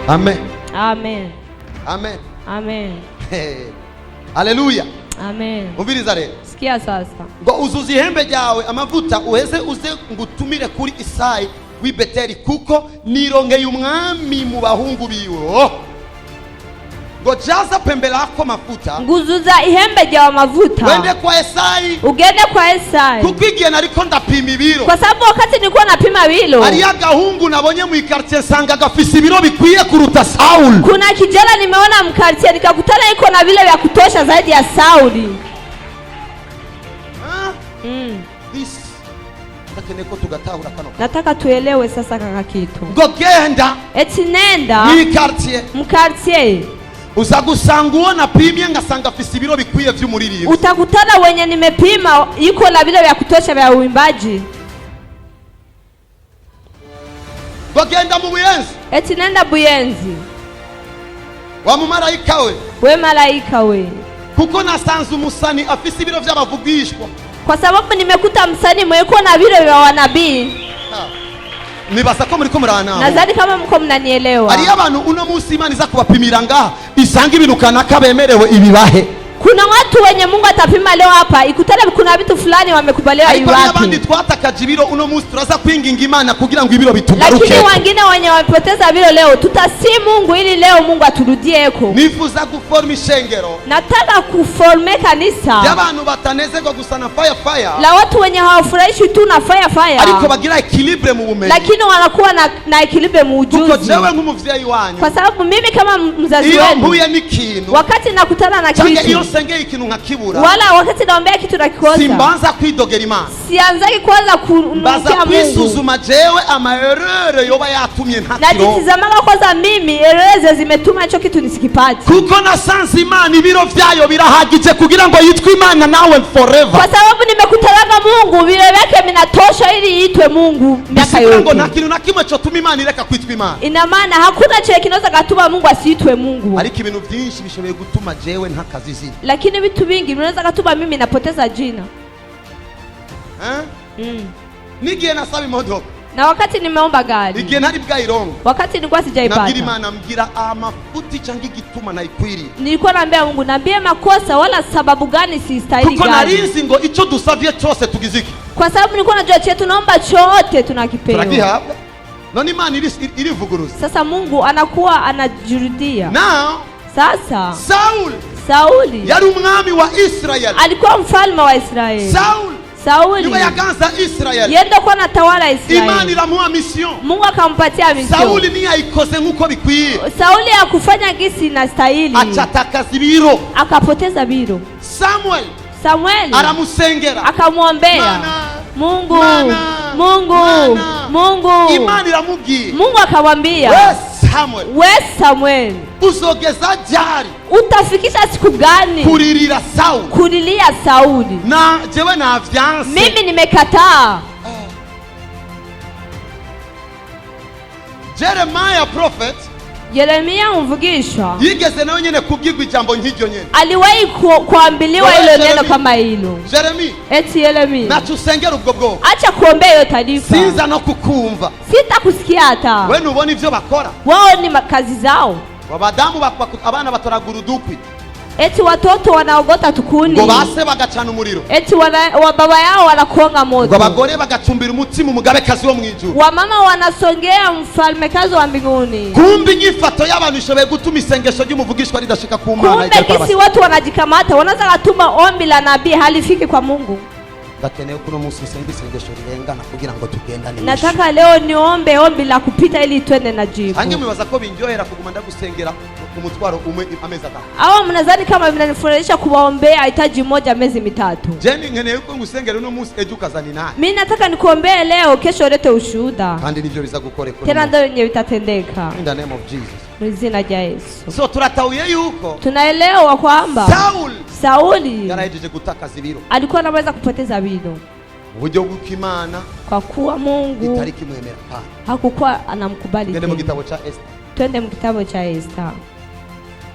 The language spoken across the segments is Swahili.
Amen. Amen. Amen. Amen. Haleluya. Amen. Umviriza rero. Sikia sasa. Ngo uzuza ihembe ryawe amavuta uheze uze ngutumire kuri Isayi w'i Beteli kuko nirongeye umwami mu bahungu biwe. Ngo jaza pembe lako mafuta. Nguzuza ihembe ryawe amavuta. Wende kwa Isayi. Ugende kwa Isayi. Kuko igihe nariko ndapima ibiro. Kwa sababu wakati nilikuwa napima bilo. Ari agahungu nabonye mu quartier sanga gafise ibiro bikwiye kuruta Saul. Kuna kijana nimeona mkartie nikakutana iko na vile vya kutosha zaidi ya Sauli. This takeneko tugatahura kano. Nataka tuelewe sasa kaka kitu. Ngo genda. Eti nenda. Mu quartier. Mkartie. Uzagusanga uona pimye ngasanga afise ibiro bikwiye vy'umuririmbyi. Utakutana wenye nimepima yuko na vile vya kutosha vya uimbaji. Bagenda mu Buyenzi. Eti nenda Buyenzi. Wa mumarayika we. We malaika we. Kuko nasanze umusani afise ibiro vy'abavugishwa. Kwa sababu nimekuta msanii mweko na vile vya wanabii. Nibasa ko muri ko murana. Nadhani kama mko mnanielewa. Ari abantu uno munsi Imana iza kubapimira ngaha isanga ibintu kanaka bemerewe ibibahe. Kuna watu wenye Mungu atapima leo hapa ikutane kuna vitu fulani wamekubaliwa iwapi. Ari abandi twatakaje ibiro uno munsi turaza kwinginga Imana kugira ngo ibiro bitugaruke. Lakini wengine wenye wamepoteza ibiro leo tutasi Mungu ili leo Mungu aturudieko. Nifuza kuforma ishengero. Nataka kuforme kanisa. Y'abantu batanezerwa gusa na fire. La watu wenye hawafurahishi tu na fire. Ariko bagira equilibre mu bumenyi. Lakini wanakuwa na equilibre mu ujuzi. Kuko jewe nk'umuvyeyi wanyu. Kwa sababu mimi kama mzazi wenu. Iyo mbuye n'ikintu. Wakati nakutana na kitu. Iyo sengeye ikintu nkakibura. Wala wakati naombea kitu nakikosa. Simbanza kwidogera Imana. Sianzaki kwanza kumwambia Mungu. Kwisuzuma jewe amaerere yoba yatumye ntakiro. Najitizamaga kwanza mimi ereze zimetuma hicho kitu nisikipati. Kuko nasanze Imana ibiro vyayo birahagije kugira ngo yitwe Imana nawe forever. Kwa sababu nimekutanaga Mungu vile vyake vinatosha ili yitwe Mungu miaka yote. Ngo nta kintu na kimwe cyo tuma Imana ireka kwitwa Imana. Ina maana hakuna cyo kinaweza gatuma Mungu asitwe Mungu. Ariko ibintu byinshi bishoboye gutuma jewe ntakazizi. Lakini vitu vingi vinaweza gatuma mimi napoteza jina. Nigiye nasaba imodoka. Na wakati nimeomba gari. Igihe ntari bwayirongo. Wakati nilikuwa sijaipata. Nabwira Imana mbwira amafuti cyangwa igituma nayikwiriye. Nilikuwa naambia Mungu nambie makosa wala sababu gani sistahili gani. Kuko narinzi ngo ico dusavye cyose tugiziki. Kwa sababu nilikuwa najua chetu tunaomba chote tunakipewa. Turagihabwa. None Imana irivuguruza. Sasa Mungu anakuwa anajirudia. Now sasa Sauli yari umwami wa Israeli. Alikuwa mfalme wa Israeli. Sauli yuko yaganza Israeli. Yenda kwa natawala Israeli. Imana iramuha mission. Mungu akampatia mission. Sauli ni ayikoze nkuko bikwiye. Sauli hakufanya gisi na stahili. Achatakaza biro. Akapoteza biro. Samuel aramusengera. Akamwombea. Mungu. Imana iramubwiye. Mungu akamwambia. We Samuel. Uzogeza jari. Utafikisha siku gani? Kulilia Sauli. Na jewe na avyanse. Mimi nimekataa. Jeremiah prophet. Yeremia mvugisha. Yigeze nawe nyene kubwirwa ijambo nk'iryo nyene. Aliwahi kuambiliwa hilo neno kama hilo. Jeremia. Eti Yeremia. Na tusengera ubwo bwo. Acha kuombea hiyo taarifa. Sinza no kukumva. Sitakusikia hata. Wewe nubona ivyo bakora. Wao ni kazi zao. Wabadamu abana batoragura udukwi. Eti watoto wanaogota tukuni. Ngo base bagacana umuriro. Eti baba yao wanakonga moto. Ngo abagore bagacumbira umutima umugabekazi wo mwijuru. Wamama wanasongea mfalmekazi wa mbinguni. Kumbe inyifato y'abantu ishoboye gutuma isengesho ry'umuvugishwa ridashika ku Mana. Kumbe kisi watu wanajikamata wanaanza kutuma ombi la nabii halifiki kwa Mungu. Ndakeneye kuno munsi isengesho rirengana kugira ngo tugendane. Nataka leo niombe ombi la kupita ili twende na jibu. Hange mwibaza ko binjohera kuguma ndagusengera umutwaro umwe amezi atatu. Aho mnadhani kama mnanifurahisha kuwaombea hitaji moja miezi mitatu. Jeni nkeneye ko ngusengera uno munsi ejo ukazani naye. Mimi nataka nikuombee leo kesho ulete ushuhuda. Kandi nivyo bizagukoreka. Tena ndio yenye vitatendeka. In the name of Jesus. Mzina ja Yesu. So turatauye yuko. Tunaelewa kwamba Sauli yarahejeje gutakaza ibiro. Alikuwa anaweza kupoteza biro. Uburyo bw'Imana kwa kuwa Mungu itari kimwemera pana. Hakukuwa anamkubali. Twende mu gitabo cha Esther. Twende mu gitabo cha Esther.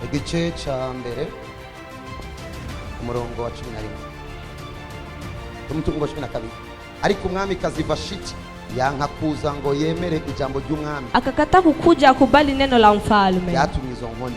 Igice cha mbere umurongo wa 11. Umutungo wa 12. Ariko umwami kazi Vashiti yanka kuza ngo yemere ijambo ry'umwami, akakataa kukuja akubali neno la mfalme, byatumye izo nkoni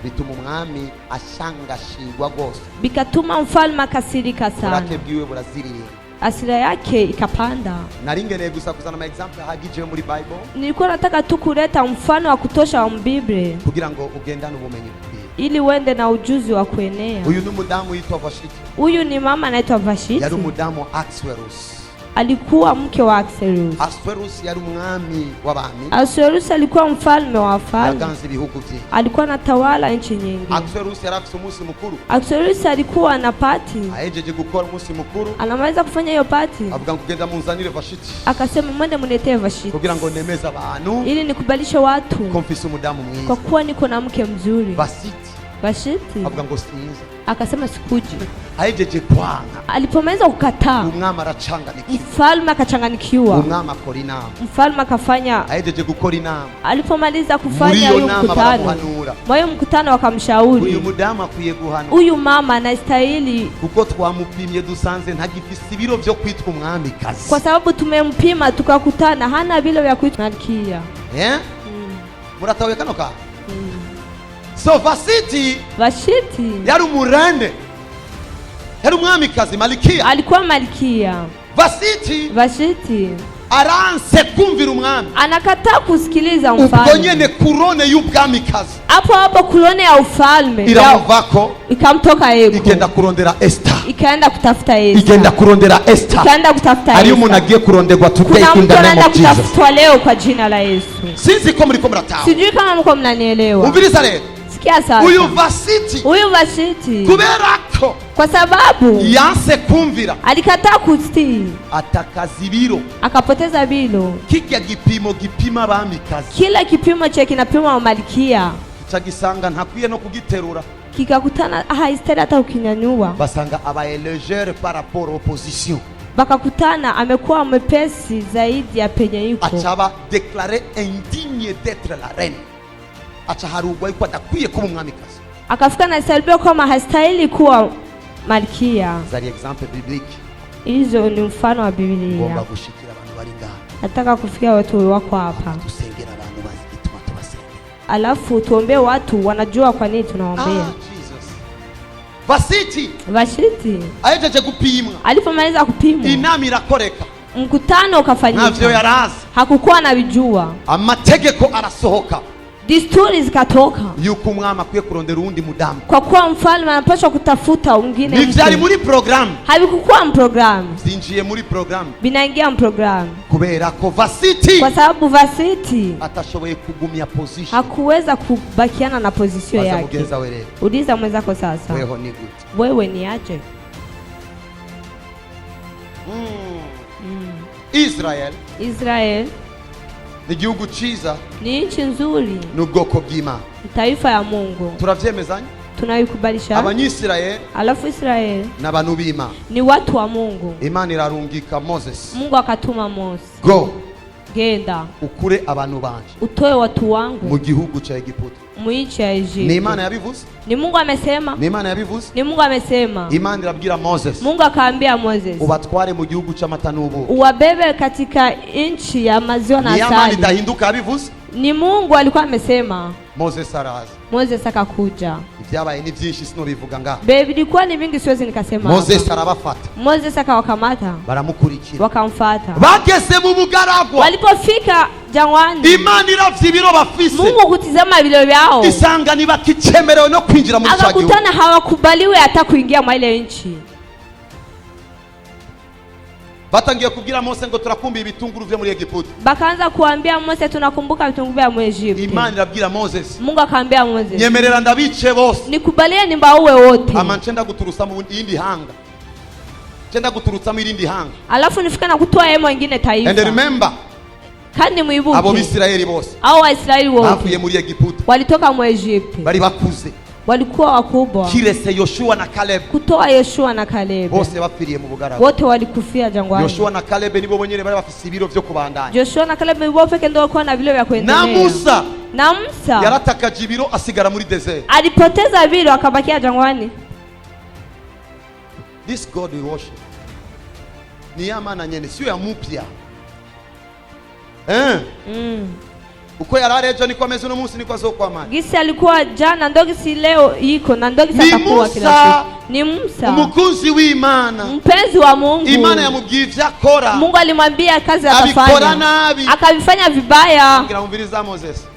bituma umwami ashangashirwa rwose, bikatuma mfalme akasirika sana, uburake bwiwe burazirira, hasira yake ikapanda. naringeneye gusa kuzana ama example hagije muri Bible, Nilikuwa nataka tu kuleta mfano wa kutosha wa Biblia kugira ngo ugendane ubumenyi bwiwe. ili uende na ujuzi wa kuenea. Uyu ni umudamu yitwa Vashiti, Huyu ni mama anaitwa Vashiti, yari umudamu Ahasuerus. alikuwa mke wa Ahasuerus. Ahasuerus yari umwami w'abami, Ahasuerus alikuwa mfalme wa wafalme, yaganze ibihugu byinshi. alikuwa anatawala nchi nyingi. Ahasuerus yari afite umunsi mukuru, Ahasuerus alikuwa na pati, ahejeje gukora umunsi mukuru anamaliza kufanya hiyo pati, avuga ngo genda munzanire Vashiti akasema mwende munetee Vashiti kugira ngo nemeze abantu ili nikubalishe watu ko mfise umudamu kwa mwiza. kuwa niko na mke mzuri. Vashiti Vashiti avuga ngo sinza, akasema sikuji. ahejeje kwanga Alipomaliza kukataa, umwami aracanganikiwe, mfalme akachanganikiwa, umwami akora inama, mfalme akafanya. ahejeje gukora inama, Alipomaliza muri kufanya iyo hiyo nama mkutano, baramuhanura, moyo mkutano uyu wakamshauri mudamu akwiye guhanwa huyu mama anastahili, kuko twamupimye dusanze ntagifise ibiro byo kwitwa umwamikazi. kwa sababu tumempima tukakutana hana vile vya kuitwa malkia. Muratawe kano ka so Vashiti Vashiti yari umurende, yari umwamikazi malikia. alikuwa malkia. Vashiti aranse kumvira umwami, Anakataa kusikiliza ubwo mfalme. nyene kurone y'ubwamikazi Hapo hapo kulone ya ufalme iramuvako, ikamtoka yeko, igenda kurondera Esther, ikaenda kutafuta Yesu, igenda kurondera Esther. ikaenda kutafuta Ari Yesu. umuntu agiye kuronderwa today Kuna in mtu the name anaenda of Jesus. kutafutwa leo kwa jina la Yesu. Sinzi ko muriko murataha. Sijui kama mko mnanielewa. Umviriza rero, Sikia sasa. uyu Vashiti Huyu Vashiti kubera ko kwa sababu yanse kumvira, alikataa kutii, atakaza ibiro, akapoteza bilo. kirya gipimo gipima abamikazi Kila kipimo cha kinapima wa malkia cagisanga ntakwiye no kugiterura, kikakutana haistahili hata ukinyanyua. basanga abaye légère par rapport aux positions, Bakakutana amekuwa mwepesi zaidi ya penye yuko, acaba déclaré indigne d'être la reine, aca harugwa yuko adakwiye kuba umwamikazi. akafika na salbio kama hastahili kuwa malkia. Zari exemple biblique, Hizo ni mfano wa ngomba Biblia. gushikira abantu bari ngaha, Nataka kufikia watu wako hapa, dusengera abantu bazi gituma tubasengera. alafu tuombee watu wanajua kwa nini tunaombea. Jesus. Vashiti Vashiti ahejeje gupimwa, alipomaliza kupimwa, inama irakoreka, mkutano ntavyo ukafanyika, yarazi, hakukuwa na vijua, amategeko arasohoka desturi zikatoka, yuko umwami akwiye kurondera uwundi mudamu. kwa kuwa mfalme anapaswa kutafuta mwingine. Nivyari muri programu, Havikukuwa mprogramu, zinjiye muri programu vinaingia mprogramu, kubera ko Vashiti kwa sababu Vashiti atashoboye kugumya position. hakuweza kubakiana na pozisio Baza yake. mugenza we rero, Uliza mwenzako sasa, weho ni gute? wewe ni aje? Israel Israel ni igihugu ciza, ni nchi nzuri, ni ubwoko bw'Imana, taifa ya Mungu, turavyemezanya. tunaikubalisha. Abanyisirayeli Alafu Israel n'abantu b'Imana, ni watu wa Mungu. Imana irarungika Moses, Mungu akatuma Mose, go genda ukure abantu banje utoe watu mu wangu gihugu ca Egiputa. muichi ya Ni Egypt. Imana yabivuze, Ni Mungu amesema, ni Imana yabivuze. ni Mungu amesema. Imana irabwira Moses, Mungu akaambia Moses, ubatware mu gihugu c'amata n'ubuki. uwabebe katika nchi ya maziwa na Ni Imana asali. idahinduka yabivuze. Ni Mungu alikuwa amesema. Moses araza, Moses akakuja. ibyabaye ni byinshi sinobivuga ngaha. Vilikuwa ni vingi, siwezi nikasema Moses hapa. arabafata, Moses akawakamata, baramukurikira, wakamfata. bageze mu bugaragwa. Walipofika jangwani, Imana iravye ibiro bafise, Mungu kutizama vile vyao, isanga ntibakicemerewe no kwinjira muri ca gihugu. akakutana hawakubaliwe hata kuingia mwa ile nchi. Batangiye kubwira Mose ngo turakumbiye ibitunguru vyo muri Egiputa. Bakaanza kuambia Mose, tunakumbuka vitunguu vya Mwegypti. Imana irabwira Moses, Mungu akaambia Moses, nyemerera ndabice bose, nikubalie nimbaue wote, ama ncenda guturusa mu yindi hanga, ncenda guturutsa mu irindi hanga. alafu nifika na kutoa yemo wengine And taifa. remember, Kandi abo mwibuke, Bisirayeli bose au Waisraeli bavuye wote muri Egiputa, walitoka Mwegypti, bari bakuze, walikuwa wakubwa, kirese Yoshua na Caleb, kutoa Yoshua na Kalebe, bose bapfiriye mu bugaragwa. wote walikufia jangwani. Yoshua na Caleb nibo bonyene bari bafise ibiro vyo kubandanya. Joshua na Kalebe wao pekee ndio walikuwa na vile vya Na kuendelea. Musa Na Musa yaratakaje ibiro asigara muri desert. alipoteza vile akabakia jangwani. This God we worship ni ya maana nyene, sio ya mupya. uko yari ejo niko ameze uno munsi niko azokwamana. Gisi alikuwa jana ndo gisi leo iko na ndo gisi atakuwa kila siku. Ni Musa, umukunzi w'Imana, mpenzi wa Mungu. Imana yamubwiye ivyo akora. Mungu alimwambia kazi atafanya, abikora nabi, akabifanya vibaya. ngira umviriza Moses,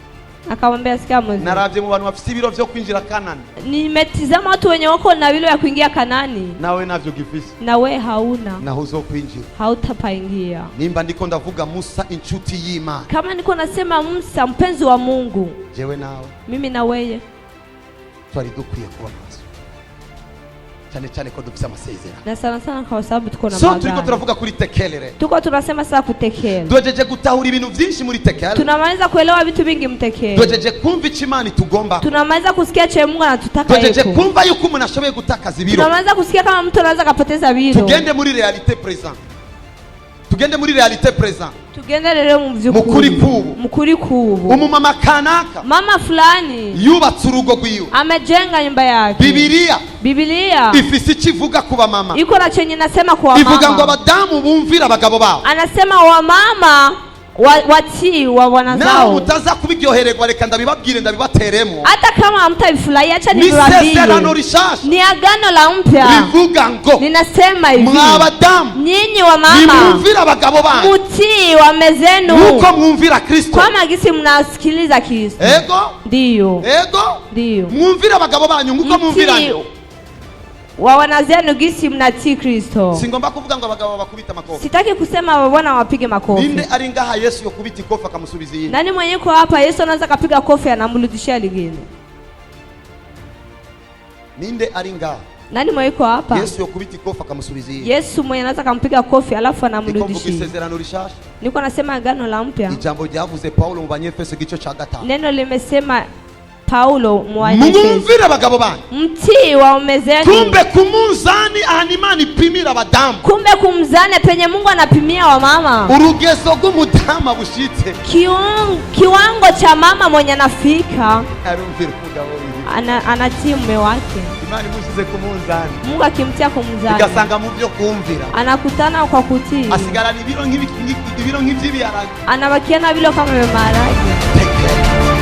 akamwambia sikia Moses, naravye mu bantu bafite ibiro vyo kwinjira Kanani, nimetizama watu wenye wako na bilo ya kuingia Kanani, nawe navyo gifisi, nawe hauna, naho uzokwinjira, hautapaingia. nimba ndiko ndavuga Musa inshuti y'Imana, kama niko nasema Musa mpenzi wa Mungu, jewe nawe, mimi na wewe twari dukwiye kuba maso cyane cyane ko dufite amasezerano, na sana sana kwa sababu tuko na magano. So turiko turavuga kuri tekelere, tuko tunasema sasa kutekela, dojeje gutahura ibintu byinshi muri tekele, tunamaliza kuelewa vitu vingi mtekele, dojeje kumva Imana tugomba, tunamaliza kusikia che Mungu anatutaka yetu, dojeje kumva yuko umuntu ashoboye gutakaza ibiro, tunamaliza kusikia kama mtu anaweza kupoteza biro. Tugende muri realite present, tugende muri realite present, tugende rero mu vyukuri, mukuri kubu. Umumama kanaka, mama fulani yubatse urugo rwiwe, amejenga nyumba yake. Biblia ifise ikivuga kuba mama, iko na chenye nasema kwa mama, ivuga ngo abadamu bumvira abagabo babo, anasema wa mama watii wa bwana zao. Naho mutaza kubiryohererwa, reka ndabibabwire ndabibateremo, hata kama hamtafurahia, acha niwaambie, ni sezerano rishasha, ni agano la mpya. Bivuga ngo, ninasema hivi, mwabadamu, nyinyi wa mama, nimumvira abagabo banyu, mutii waume zenu, nuko mwumvira Kristo, kama gisi mnasikiliza Kristo. Ndio mwumvira abagabo banyu nuko mwumvira wa wana zenu gisi mnatii Kristo. Singomba kuvuga ngo abagabo bakubita makofi, sitaki kusema bwana wapige makofi. Ninde ari ngaha Yesu yokubita ikofi akamusubiza yini? Nani mwenye kwa hapa Yesu anaweza kapiga kofi anamrudishia lingine? Ninde ari ngaha? Nani mwenye kwa hapa Yesu yokubita ikofi akamusubiza yini? Yesu mwenye anaweza kumpiga kofi alafu anamrudishia. Niko isezerano rishasha, niko nasema agano la mpya. Ijambo ryavuze Paulo mu Banyefeso gice ca 5, neno limesema Paulo mwumvira abagabo banyu, mtii waume zenu. Kumbe kumunzani Imana ipimira abadamu, kumbe kumzane penye Mungu anapimia wa mama, urugezo rw'umudama bushitse, kiwango cha mama mwenye anafika anatii mume wake. Imana imushize kumunzani, Mungu akimtia kumzani, igasanga mu byo kumvira, anakutana kwa kutii, asigarana ibiro nk'iby'ibiharage, anabakiana vile kama maharage.